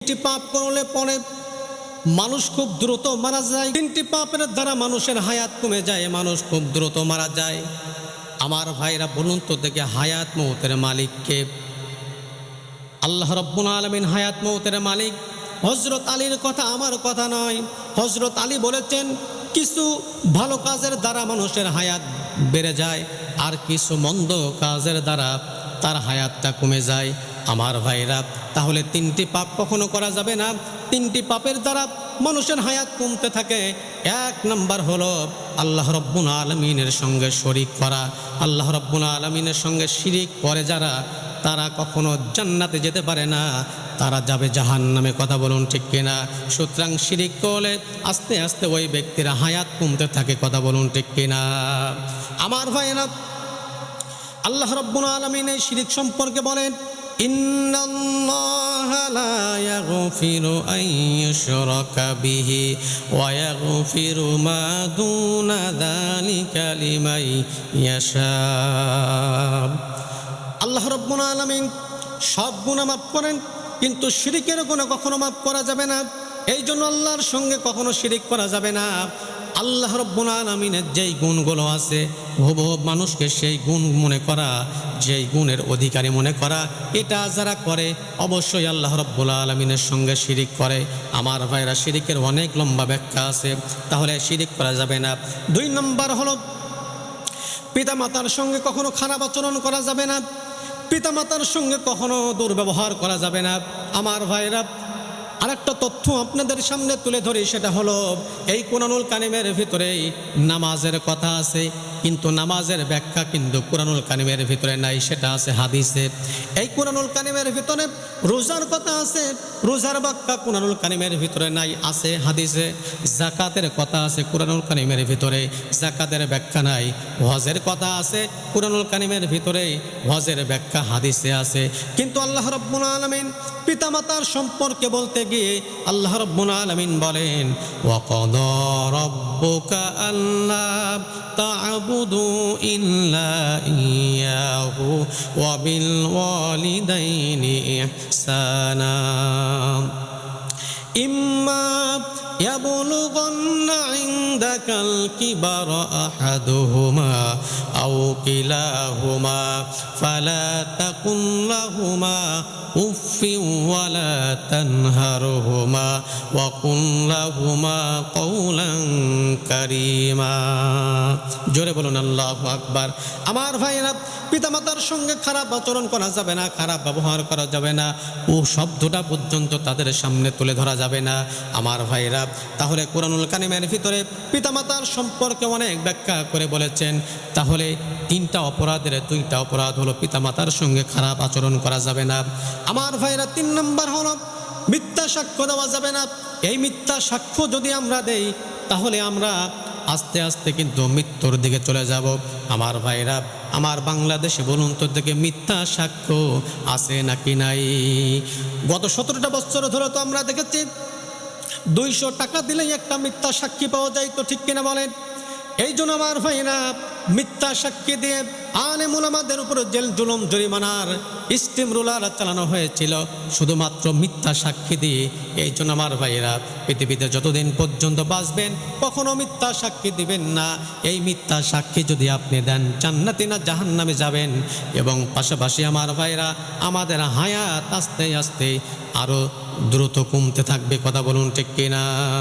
তিনটি পাপ করলে পরে মানুষ খুব দ্রুত মারা যায়। তিনটি পাপের দ্বারা মানুষের হায়াত কমে যায়, মানুষ খুব দ্রুত মারা যায়। আমার ভাইরা বলুন তো দেখে, হায়াত মৌতের মালিককে? আল্লাহ রাব্বুল আলামিন হায়াত মৌতের মালিক। হযরত আলীর কথা আমার কথা নয়। হযরত আলী বলেছেন, কিছু ভালো কাজের দ্বারা মানুষের হায়াত বেড়ে যায়, আর কিছু মন্দ কাজের দ্বারা তার হায়াতটা কমে যায়। আমার ভাইরা, তাহলে তিনটি পাপ কখনো করা যাবে না। তিনটি পাপের দ্বারা মানুষের হায়াত কমতে থাকে। এক নাম্বার হলো আল্লাহ রাব্বুল আলামিনের সঙ্গে শরীক করা। আল্লাহ রাব্বুল আলামিনের সঙ্গে শিরিক করে যারা, তারা কখনো জান্নাতে যেতে পারে না, তারা যাবে জাহান্নামে। কথা বলুন ঠিক কিনা? সুতরাং শিরিক করলে আস্তে আস্তে ওই ব্যক্তির হায়াত কমতে থাকে। কথা বলুন ঠিক কিনা? আমার ভাইরা, আল্লাহ রাব্বুল আলামিন এই শিরিক সম্পর্কে বলেন, ইন্নাল্লাহা লা ইয়াগফিরু আন ইউশরাকা বিহি ওয়া ইয়াগফিরু মা দুনা যালিকা লিমান ইয়াশা। আল্লাহ রাব্বুল আলামিন সব গুনাহ মাফ করেন, কিন্তু শিরিকের গুনাহ কখনো মাফ করা যাবে না। এই জন্য আল্লাহর সঙ্গে কখনো শিরিক করা যাবে না। আল্লাহ রাব্বুল আলামিনের যেই গুণগুলো আছে, হুবহু মানুষকে সেই গুণ মনে করা, যেই গুণের অধিকারী মনে করা, এটা যারা করে অবশ্যই আল্লাহ রাব্বুল আলামিনের সঙ্গে শিরিক করে। আমার ভাইরা, শিরিকের অনেক লম্বা ব্যাখ্যা আছে, তাহলে শিরিক করা যাবে না। 2 নম্বর হলো, পিতামাতার সঙ্গে কখনো খারাপ আচরণ করা যাবে না। পিতামাতার সঙ্গে কখনো দুর্ব্যবহার করা যাবে না। আমার ভাইরা, আরেকটা তথ্য আপনাদের সামনে তুলে ধরি, সেটা হলো এই কুরআনুল কারীমের ভিতরেই নামাজের কথা আছে, কিন্তু নামাজের ব্যাখ্যা কিন্তু কুরআনুল কারীমের ভিতরে নাই, সেটা আছে হাদিসে। এই কুরআনুল কারীমের ভিতরে রোজার কথা আছে, রোজার ব্যাখ্যা কুরআনুল কারীমের ভিতরে নাই, আছে হাদিসে। যাকাতের কথা আছে কুরআনুল কারীমের ভিতরে, যাকাতের ব্যাখ্যা নাই। হজের কথা আছে কুরআনুল কারীমের ভিতরে, হজের ব্যাখ্যা হাদিসে আছে। কিন্তু আল্লাহ রাব্বুল আলামিন পিতামাতার সম্পর্কে বলতে গিয়ে আল্লাহ রাব্বুল আলামিন বলেন, ওয়া ক্বাদা রাব্বুকা আল্লা তা'বুদু ইল্লা ইয়্যাহু ওয়া বিল ওয়ালিদাইনি ইহসানা ইম্মা يبلغن عندك الكبر أحدهما أو كلاهما فلا تقل لهما أف ولا تنهرهما وقل لهما قولا كريما। জোরে বলুন আল্লাহু আকবার। আমার ভাইরা, পিতামাতার সঙ্গে খারাপ আচরণ করা যাবে না, খারাপ ব্যবহার করা যাবে না, ও শব্দটা পর্যন্ত তাদের সামনে তুলে ধরা যাবে না। আমার ভাইরা, তাহলে কুরআনুল কারীমের ভিতরে পিতামাতার সম্পর্কে অনেক ব্যাখ্যা করে বলেছেন। তাহলে 3টা অপরাধের 2টা অপরাধ হলো পিতামাতার সঙ্গে খারাপ আচরণ করা যাবে না। আমার ভাইরা, 3 নম্বর হলো মিথ্যা সাক্ষ্য দেওয়া যাবে না। এই মিথ্যা সাক্ষ্য যদি আমরা দেই, তাহলে আমরা আস্তে আস্তে কিন্তু মৃত্যুর দিকে চলে যাব। আমার ভাইরা, আমার বাংলাদেশে বলুন তো দেখে, মিথ্যা সাক্ষ্য আছে নাকি নাই? গত 17টা বছর ধরে তো আমরা দেখেছি 200 টাকা দিলেই একটা মিথ্যা সাক্ষী পাওয়া যায়, তো ঠিক কিনা বলেন? এই জন্য আমার ভাইরা, মিথ্যা সাক্ষী দিয়ে আলেম উলামাদের উপর জেল জুলুম জরিমানার স্টিম রুলার চালানো হয়েছিল শুধুমাত্র মিথ্যা সাক্ষী দিয়ে। এই জন্য আমার ভাইরা, পৃথিবীতে যতদিন পর্যন্ত বাঁচবেন কখনো মিথ্যা সাক্ষী দিবেন না। এই মিথ্যা সাক্ষী যদি আপনি দেন, জান্নাতে না জাহান্নামে যাবেন। এবং পাশাপাশি আমার ভাইরা, আমাদের হায়াত আস্তে আস্তে আরও দ্রুত কমতে থাকবে। কথা বলুন ঠিক কিনা?